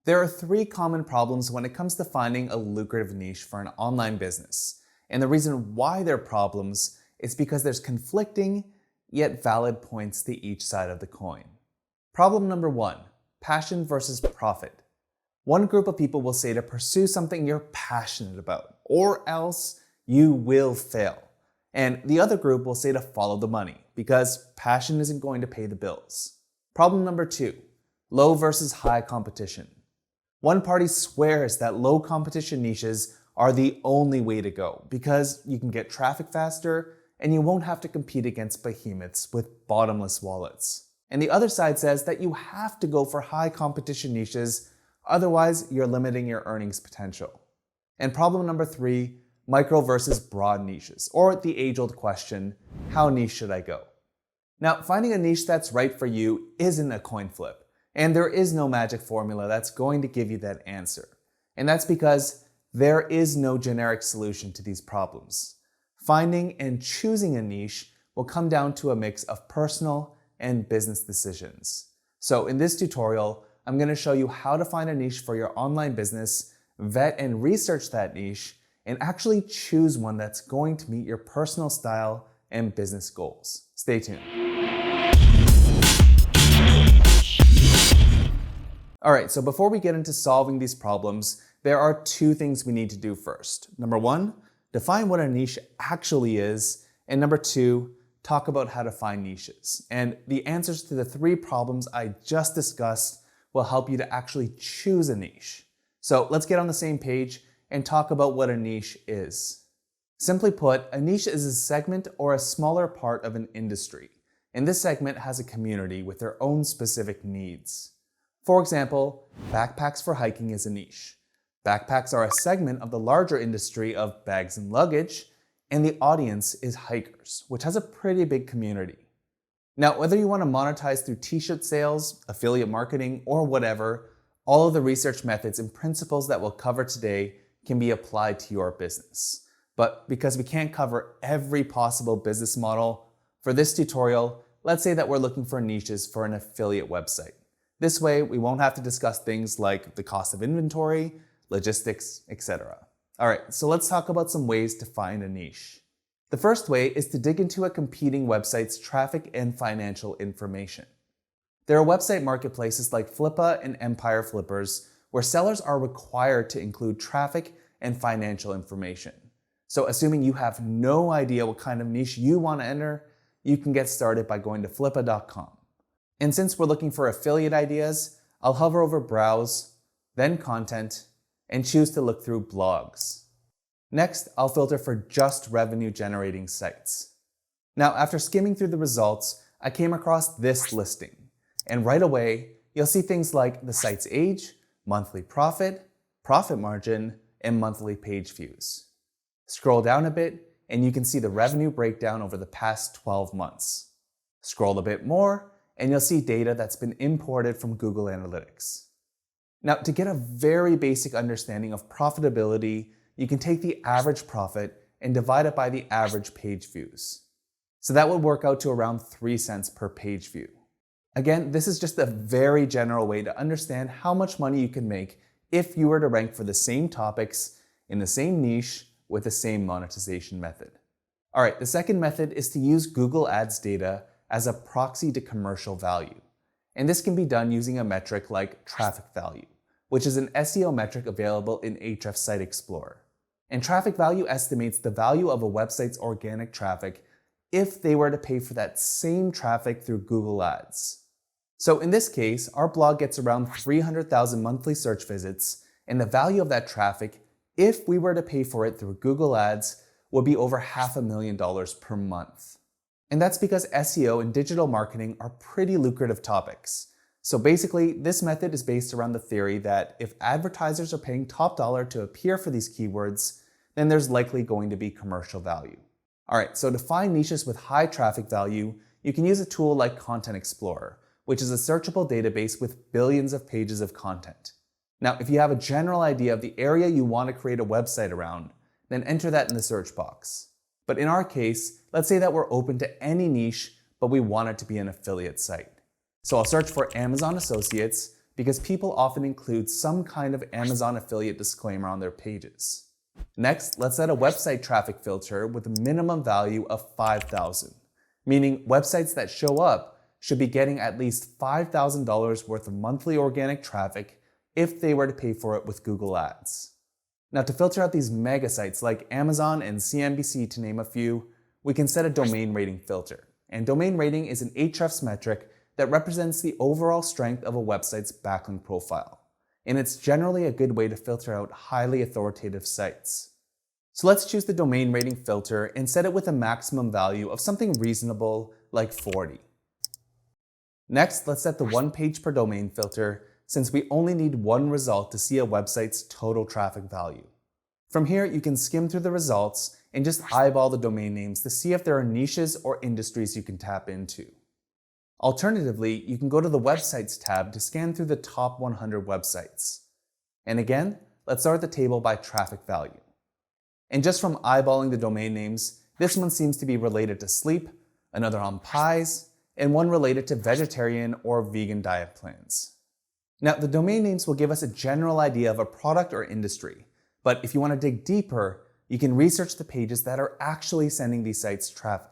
There are three common problems when it comes to finding a lucrative niche for an online business. And the reason why they're problems is because there's conflicting yet valid points to each side of the coin. Problem number one, passion versus profit. One group of people will say to pursue something you're passionate about, or else you will fail. And the other group will say to follow the money, because passion isn't going to pay the bills. Problem number two, low versus high competition. One party swears that low competition niches are the only way to go because you can get traffic faster and you won't have to compete against behemoths with bottomless wallets. And the other side says that you have to go for high competition niches, otherwise you're limiting your earnings potential. And problem number three, micro versus broad niches, or the age-old question, how niche should I go? Now, finding a niche that's right for you isn't a coin flip. And there is no magic formula that's going to give you that answer. And that's because there is no generic solution to these problems. Finding and choosing a niche will come down to a mix of personal and business decisions. So in this tutorial, I'm going to show you how to find a niche for your online business, vet and research that niche, and actually choose one that's going to meet your personal style and business goals. Stay tuned. Alright, so before we get into solving these problems, there are two things we need to do first. Number one, define what a niche actually is, and number two, talk about how to find niches. And the answers to the three problems I just discussed will help you to actually choose a niche. So let's get on the same page and talk about what a niche is. Simply put, a niche is a segment or a smaller part of an industry, and this segment has a community with their own specific needs. For example, backpacks for hiking is a niche. Backpacks are a segment of the larger industry of bags and luggage, and the audience is hikers, which has a pretty big community. Now, whether you want to monetize through t-shirt sales, affiliate marketing, or whatever, all of the research methods and principles that we'll cover today can be applied to your business. But because we can't cover every possible business model, for this tutorial, let's say that we're looking for niches for an affiliate website. This way, we won't have to discuss things like the cost of inventory, logistics, etc. Alright, so let's talk about some ways to find a niche. The first way is to dig into a competing website's traffic and financial information. There are website marketplaces like Flippa and Empire Flippers where sellers are required to include traffic and financial information. So assuming you have no idea what kind of niche you want to enter, you can get started by going to flippa.com. And since we're looking for affiliate ideas, I'll hover over Browse, then Content, and choose to look through blogs. Next, I'll filter for just revenue generating sites. Now, after skimming through the results, I came across this listing. And right away, you'll see things like the site's age, monthly profit, profit margin, and monthly page views. Scroll down a bit, and you can see the revenue breakdown over the past 12 months. Scroll a bit more, and you'll see data that's been imported from Google Analytics. Now, to get a very basic understanding of profitability, you can take the average profit and divide it by the average page views. So that would work out to around 3 cents per page view. Again, this is just a very general way to understand how much money you can make if you were to rank for the same topics in the same niche with the same monetization method. Alright, the second method is to use Google Ads data as a proxy to commercial value. And this can be done using a metric like traffic value, which is an SEO metric available in Ahrefs Site Explorer. And traffic value estimates the value of a website's organic traffic if they were to pay for that same traffic through Google Ads. So in this case, our blog gets around 300,000 monthly search visits, and the value of that traffic, if we were to pay for it through Google Ads, would be over $500,000 per month. And that's because SEO and digital marketing are pretty lucrative topics. So basically, this method is based around the theory that if advertisers are paying top dollar to appear for these keywords, then there's likely going to be commercial value. Alright, so to find niches with high traffic value, you can use a tool like Content Explorer, which is a searchable database with billions of pages of content. Now, if you have a general idea of the area you want to create a website around, then enter that in the search box. But in our case, let's say that we're open to any niche, but we want it to be an affiliate site. So I'll search for Amazon Associates, because people often include some kind of Amazon affiliate disclaimer on their pages. Next, let's set a website traffic filter with a minimum value of 5,000, meaning websites that show up should be getting at least $5,000 worth of monthly organic traffic if they were to pay for it with Google Ads. Now, to filter out these mega sites like Amazon and CNBC, to name a few, we can set a domain rating filter. And domain rating is an Ahrefs metric that represents the overall strength of a website's backlink profile. And it's generally a good way to filter out highly authoritative sites. So let's choose the domain rating filter and set it with a maximum value of something reasonable like 40. Next, let's set the one page per domain filter, since we only need one result to see a website's total traffic value. From here, you can skim through the results and just eyeball the domain names to see if there are niches or industries you can tap into. Alternatively, you can go to the Websites tab to scan through the top 100 websites. And again, let's sort the table by traffic value. And just from eyeballing the domain names, this one seems to be related to sleep, another on pies, and one related to vegetarian or vegan diet plans. Now, the domain names will give us a general idea of a product or industry, but if you want to dig deeper, you can research the pages that are actually sending these sites traffic.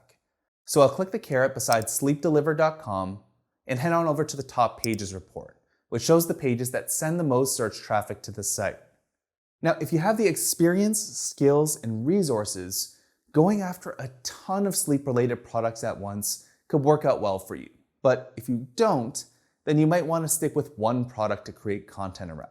So I'll click the caret beside sleepdeliver.com and head on over to the top pages report, which shows the pages that send the most search traffic to the site. Now, if you have the experience, skills, and resources, going after a ton of sleep-related products at once could work out well for you. But if you don't, then you might want to stick with one product to create content around.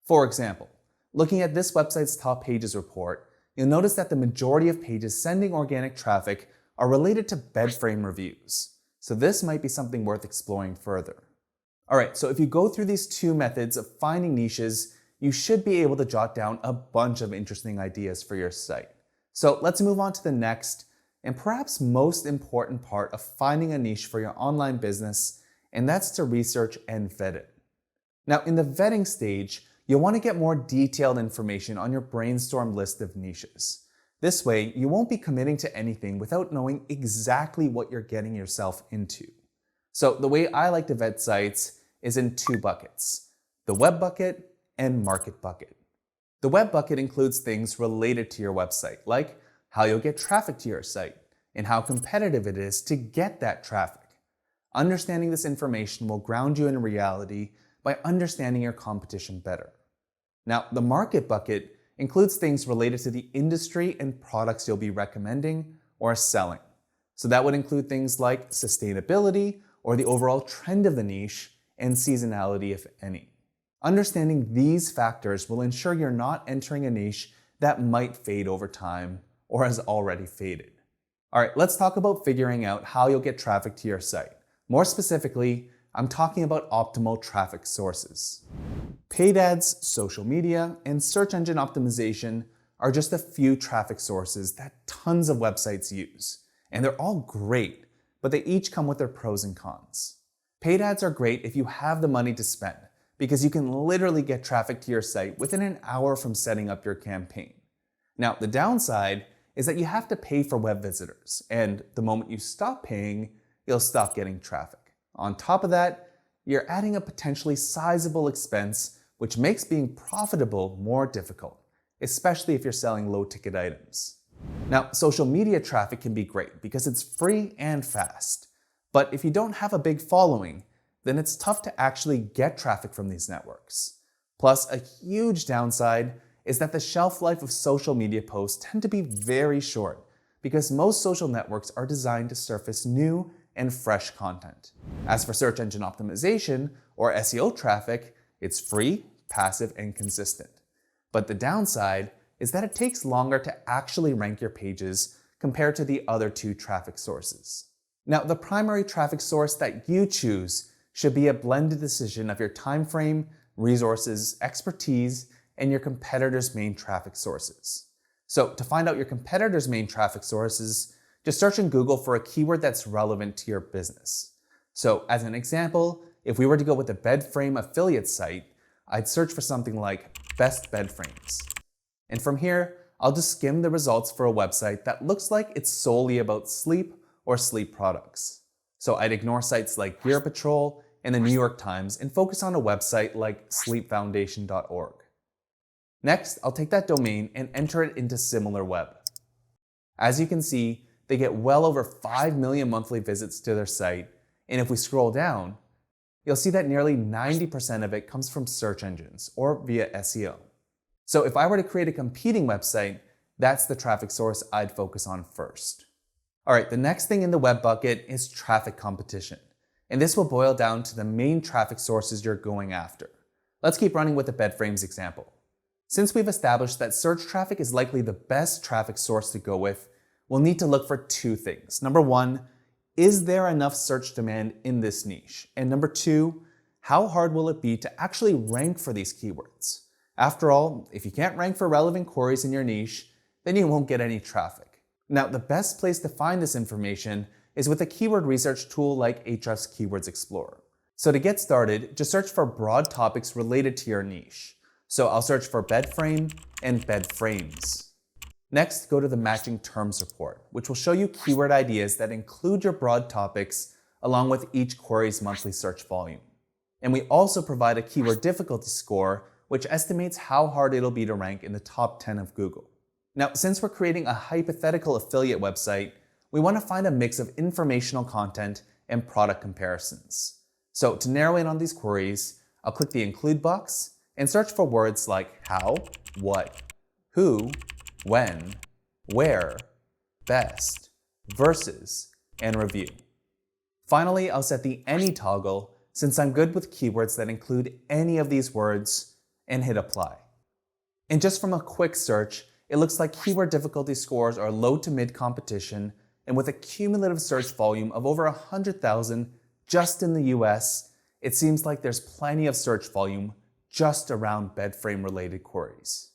For example, looking at this website's top pages report, you'll notice that the majority of pages sending organic traffic are related to bed frame reviews. So this might be something worth exploring further. Alright, so if you go through these two methods of finding niches, you should be able to jot down a bunch of interesting ideas for your site. So let's move on to the next and perhaps most important part of finding a niche for your online business, and that's to research and vet it. Now, in the vetting stage, you'll want to get more detailed information on your brainstorm list of niches. This way, you won't be committing to anything without knowing exactly what you're getting yourself into. So the way I like to vet sites is in two buckets: the web bucket and market bucket. The web bucket includes things related to your website, like how you'll get traffic to your site and how competitive it is to get that traffic. Understanding this information will ground you in reality by understanding your competition better. Now, the market bucket includes things related to the industry and products you'll be recommending or selling. So that would include things like sustainability or the overall trend of the niche and seasonality, if any. Understanding these factors will ensure you're not entering a niche that might fade over time or has already faded. All right, let's talk about figuring out how you'll get traffic to your site. More specifically, I'm talking about optimal traffic sources. Paid ads, social media, and search engine optimization are just a few traffic sources that tons of websites use. And they're all great, but they each come with their pros and cons. Paid ads are great if you have the money to spend, because you can literally get traffic to your site within an hour from setting up your campaign. Now, the downside is that you have to pay for web visitors, and the moment you stop paying, you'll stop getting traffic. On top of that, you're adding a potentially sizable expense, which makes being profitable more difficult, especially if you're selling low-ticket items. Now, social media traffic can be great because it's free and fast. But if you don't have a big following, then it's tough to actually get traffic from these networks. Plus, a huge downside is that the shelf life of social media posts tend to be very short because most social networks are designed to surface new and fresh content. As for search engine optimization, or SEO traffic, it's free, passive, and consistent. But the downside is that it takes longer to actually rank your pages compared to the other two traffic sources. Now, the primary traffic source that you choose should be a blended decision of your time frame, resources, expertise, and your competitors' main traffic sources. So to find out your competitors' main traffic sources, just search in Google for a keyword that's relevant to your business. So as an example, if we were to go with a bed frame affiliate site, I'd search for something like best bed frames. And from here, I'll just skim the results for a website that looks like it's solely about sleep or sleep products. So I'd ignore sites like Gear Patrol and the New York Times and focus on a website like sleepfoundation.org. Next, I'll take that domain and enter it into SimilarWeb. As you can see, they get well over 5 million monthly visits to their site, and if we scroll down, you'll see that nearly 90% of it comes from search engines or via SEO. So if I were to create a competing website, that's the traffic source I'd focus on first. All right, the next thing in the web bucket is traffic competition. And this will boil down to the main traffic sources you're going after. Let's keep running with the BedFrames example. Since we've established that search traffic is likely the best traffic source to go with, we'll need to look for two things. Number one, is there enough search demand in this niche? And number two, how hard will it be to actually rank for these keywords? After all, if you can't rank for relevant queries in your niche, then you won't get any traffic. Now, the best place to find this information is with a keyword research tool like Ahrefs Keywords Explorer. So to get started, just search for broad topics related to your niche. So I'll search for bed frame and bed frames. Next, go to the matching terms report, which will show you keyword ideas that include your broad topics along with each query's monthly search volume. And we also provide a keyword difficulty score, which estimates how hard it'll be to rank in the top 10 of Google. Now, since we're creating a hypothetical affiliate website, we want to find a mix of informational content and product comparisons. So to narrow in on these queries, I'll click the include box and search for words like how, what, who, when, where, best, versus, and review. Finally, I'll set the any toggle since I'm good with keywords that include any of these words and hit apply. And just from a quick search, it looks like keyword difficulty scores are low to mid competition, and with a cumulative search volume of over 100,000 just in the US, it seems like there's plenty of search volume just around bed frame related queries.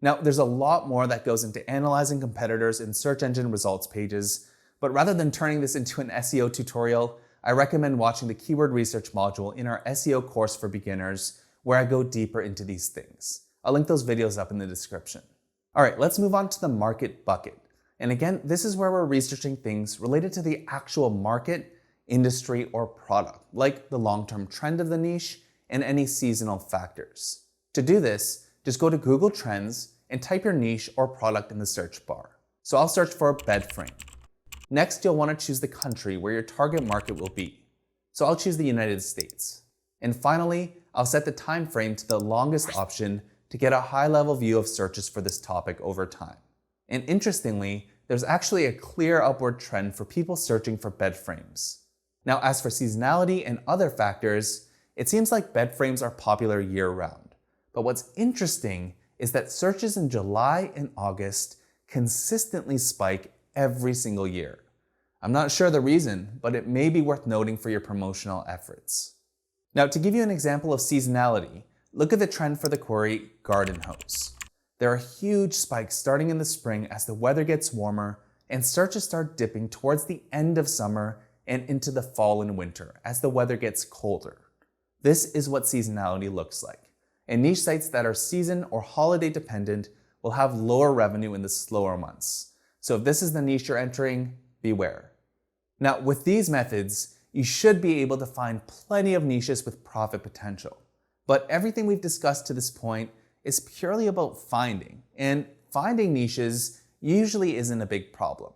Now, there's a lot more that goes into analyzing competitors in search engine results pages, but rather than turning this into an SEO tutorial, I recommend watching the keyword research module in our SEO course for beginners, where I go deeper into these things. I'll link those videos up in the description. All right, let's move on to the market bucket. And again, this is where we're researching things related to the actual market, industry, or product, like the long-term trend of the niche and any seasonal factors. To do this, just go to Google Trends and type your niche or product in the search bar. So I'll search for bed frame. Next, you'll want to choose the country where your target market will be. So I'll choose the United States. And finally, I'll set the time frame to the longest option to get a high-level view of searches for this topic over time. And interestingly, there's actually a clear upward trend for people searching for bed frames. Now, as for seasonality and other factors, it seems like bed frames are popular year-round. But what's interesting is that searches in July and August consistently spike every single year. I'm not sure the reason, but it may be worth noting for your promotional efforts. Now, to give you an example of seasonality, look at the trend for the query garden hose. There are huge spikes starting in the spring as the weather gets warmer, and searches start dipping towards the end of summer and into the fall and winter as the weather gets colder. This is what seasonality looks like. And niche sites that are season or holiday dependent will have lower revenue in the slower months. So if this is the niche you're entering, beware. Now, with these methods, you should be able to find plenty of niches with profit potential. But everything we've discussed to this point is purely about finding. And finding niches usually isn't a big problem.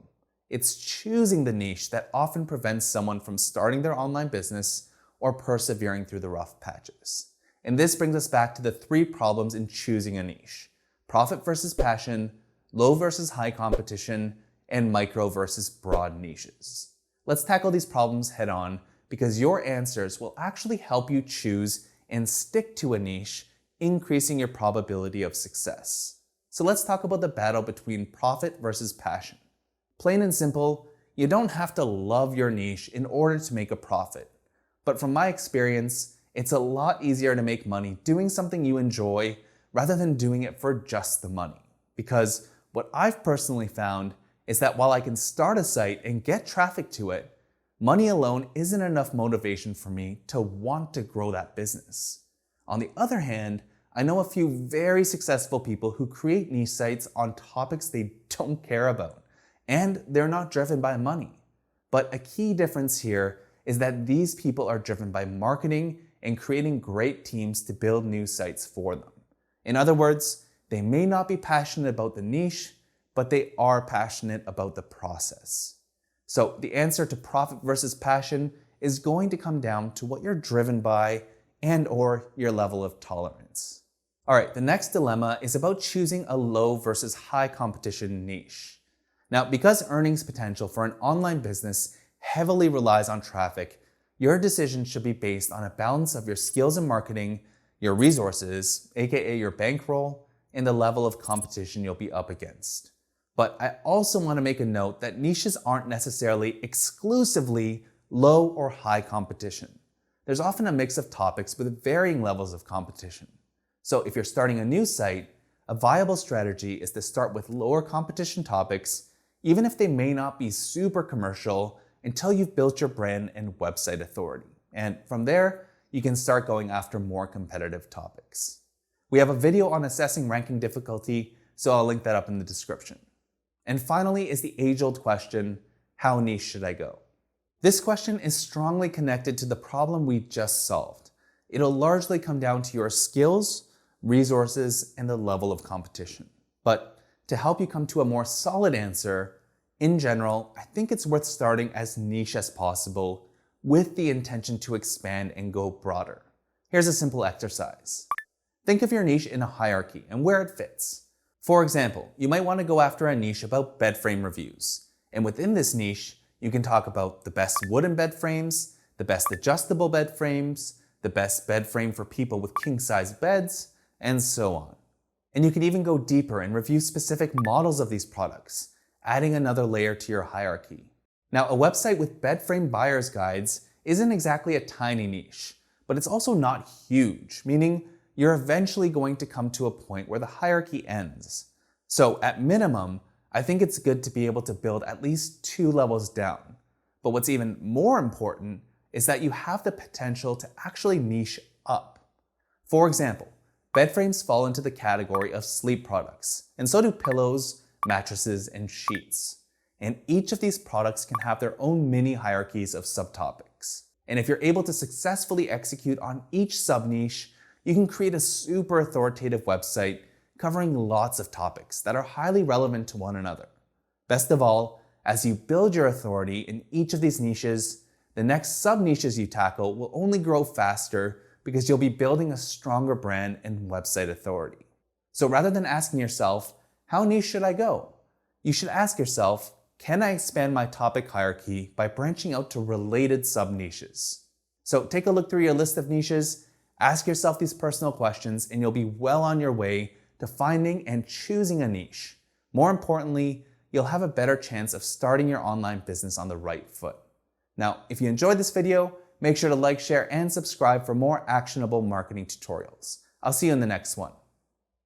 It's choosing the niche that often prevents someone from starting their online business or persevering through the rough patches. And this brings us back to the three problems in choosing a niche: profit versus passion, low versus high competition, and micro versus broad niches. Let's tackle these problems head on because your answers will actually help you choose and stick to a niche, increasing your probability of success. So let's talk about the battle between profit versus passion. Plain and simple, you don't have to love your niche in order to make a profit. But from my experience, it's a lot easier to make money doing something you enjoy rather than doing it for just the money. Because what I've personally found is that while I can start a site and get traffic to it, money alone isn't enough motivation for me to want to grow that business. On the other hand, I know a few very successful people who create niche sites on topics they don't care about, and they're not driven by money. But a key difference here is that these people are driven by marketing and creating great teams to build new sites for them. In other words, they may not be passionate about the niche, but they are passionate about the process. So the answer to profit versus passion is going to come down to what you're driven by and/or your level of tolerance. All right, the next dilemma is about choosing a low versus high competition niche. Now, because earnings potential for an online business heavily relies on traffic, your decision should be based on a balance of your skills in marketing, your resources, aka your bankroll, and the level of competition you'll be up against. But I also want to make a note that niches aren't necessarily exclusively low or high competition. There's often a mix of topics with varying levels of competition. So if you're starting a new site, a viable strategy is to start with lower competition topics, even if they may not be super commercial, until you've built your brand and website authority. And from there, you can start going after more competitive topics. We have a video on assessing ranking difficulty, so I'll link that up in the description. And finally is the age-old question, how niche should I go? This question is strongly connected to the problem we just solved. It'll largely come down to your skills, resources, and the level of competition. But to help you come to a more solid answer, in general, I think it's worth starting as niche as possible with the intention to expand and go broader. Here's a simple exercise. Think of your niche in a hierarchy and where it fits. For example, you might want to go after a niche about bed frame reviews. And within this niche, you can talk about the best wooden bed frames, the best adjustable bed frames, the best bed frame for people with king-size beds, and so on. And you can even go deeper and review specific models of these products, adding another layer to your hierarchy. Now, a website with bed frame buyer's guides isn't exactly a tiny niche, but it's also not huge, meaning you're eventually going to come to a point where the hierarchy ends. So at minimum, I think it's good to be able to build at least 2 levels down. But what's even more important is that you have the potential to actually niche up. For example, bed frames fall into the category of sleep products, and so do pillows, mattresses, and sheets. And each of these products can have their own mini hierarchies of subtopics. And if you're able to successfully execute on each sub-niche, you can create a super authoritative website covering lots of topics that are highly relevant to one another. Best of all, as you build your authority in each of these niches, the next sub-niches you tackle will only grow faster because you'll be building a stronger brand and website authority. So rather than asking yourself, how niche should I go? You should ask yourself, can I expand my topic hierarchy by branching out to related sub-niches? So take a look through your list of niches, ask yourself these personal questions, and you'll be well on your way to finding and choosing a niche. More importantly, you'll have a better chance of starting your online business on the right foot. Now, if you enjoyed this video, make sure to like, share, and subscribe for more actionable marketing tutorials. I'll see you in the next one.